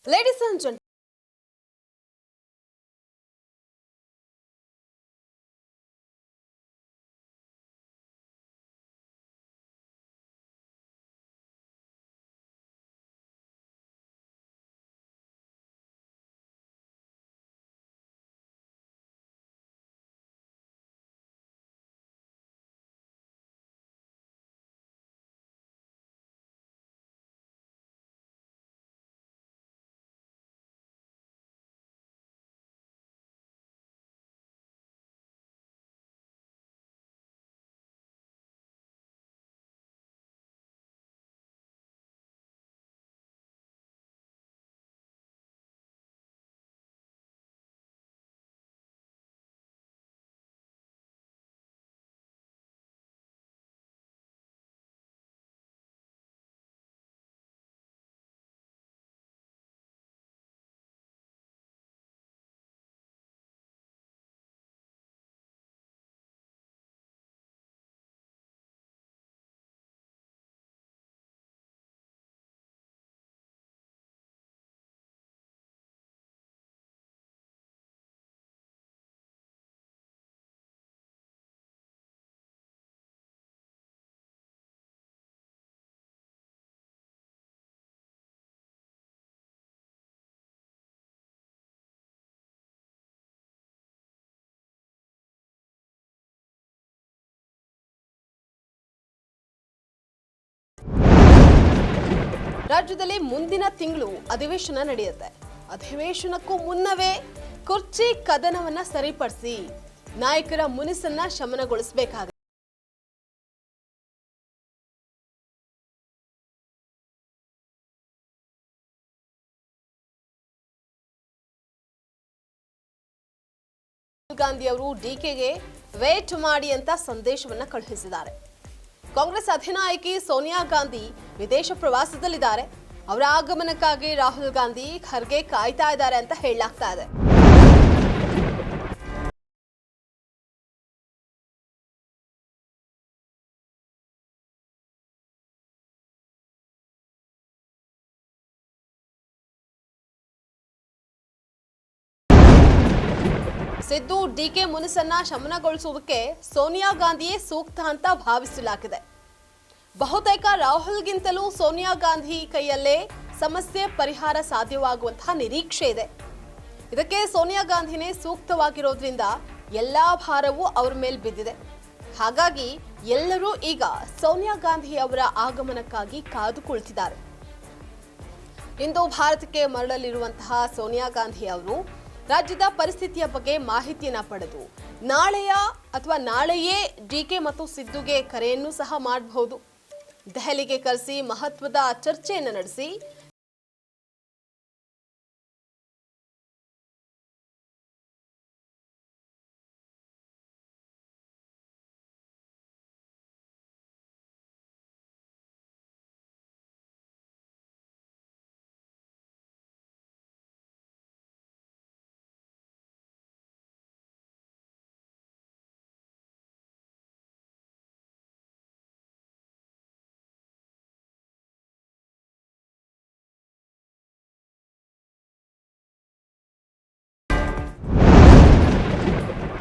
Ladies and gentlemen, ರಾಜ್ಯದಲ್ಲಿ ಮುಂದಿನ ತಿಂಗಳು ಅಧಿವೇಶನ ನಡೆಯುತ್ತೆ. ಅಧಿವೇಶನಕ್ಕೂ ಮುನ್ನವೇ ಕುರ್ಚಿ ಕದನವನ್ನ ಸರಿಪಡಿಸಿ ನಾಯಕರ ಮುನಿಸನ್ನ ಶಮನಗೊಳಿಸಬೇಕಾಗಿದೆ. ರಾಹುಲ್ ಗಾಂಧಿ ಅವರು ಡಿಕೆಗೆ ವೇಟ್ ಮಾಡಿ ಅಂತ ಸಂದೇಶವನ್ನ ಕಳುಹಿಸಿದ್ದಾರೆ. ಕಾಂಗ್ರೆಸ್ ಅಧಿನಾಯಕಿ ಸೋನಿಯಾ ಗಾಂಧಿ ವಿದೇಶ ಪ್ರವಾಸದಲ್ಲಿದ್ದಾರೆ. ಅವರ ಆಗಮನಕ್ಕಾಗಿ ರಾಹುಲ್ ಗಾಂಧಿ ಖರ್ಗೆ ಕಾಯ್ತಾ ಇದ್ದಾರೆ ಅಂತ ಹೇಳಲಾಗ್ತಾ ಇದೆ. ಸಿದ್ದು ಡಿಕೆ ಮುನಿಸನ್ನ ಶಮನಗೊಳಿಸುವುದಕ್ಕೆ ಸೋನಿಯಾ ಗಾಂಧಿಯೇ ಸೂಕ್ತ ಅಂತ ಭಾವಿಸಲಾಗಿದೆ. ಬಹುತೇಕ ರಾಹುಲ್ಗಿಂತಲೂ ಸೋನಿಯಾ ಗಾಂಧಿ ಕೈಯಲ್ಲೇ ಸಮಸ್ಯೆ ಪರಿಹಾರ ಸಾಧ್ಯವಾಗುವಂತಹ ನಿರೀಕ್ಷೆ ಇದೆ. ಇದಕ್ಕೆ ಸೋನಿಯಾ ಗಾಂಧಿನೇ ಸೂಕ್ತವಾಗಿರೋದ್ರಿಂದ ಎಲ್ಲಾ ಭಾರವೂ ಅವರ ಮೇಲೆ ಬಿದ್ದಿದೆ. ಹಾಗಾಗಿ ಎಲ್ಲರೂ ಈಗ ಸೋನಿಯಾ ಗಾಂಧಿ ಅವರ ಆಗಮನಕ್ಕಾಗಿ ಕಾದು ಕುಳಿತಿದ್ದಾರೆ. ಇಂದು ಭಾರತಕ್ಕೆ ಮರಳಲಿರುವಂತಹ ಸೋನಿಯಾ ಗಾಂಧಿ ಅವರು ರಾಜ್ಯದ ಪರಿಸ್ಥಿತಿಯ ಬಗ್ಗೆ ಮಾಹಿತಿಯನ್ನ ಪಡೆದು ನಾಳೆಯೇ ಡಿಕೆ ಮತ್ತು ಸಿದ್ದುಗೆ ಕರೆಯನ್ನು ಸಹ ಮಾಡಬಹುದು. ದೆಹಲಿಗೆ ಕರೆಸಿ ಮಹತ್ವದ ಚರ್ಚೆಯನ್ನು ನಡೆಸಿ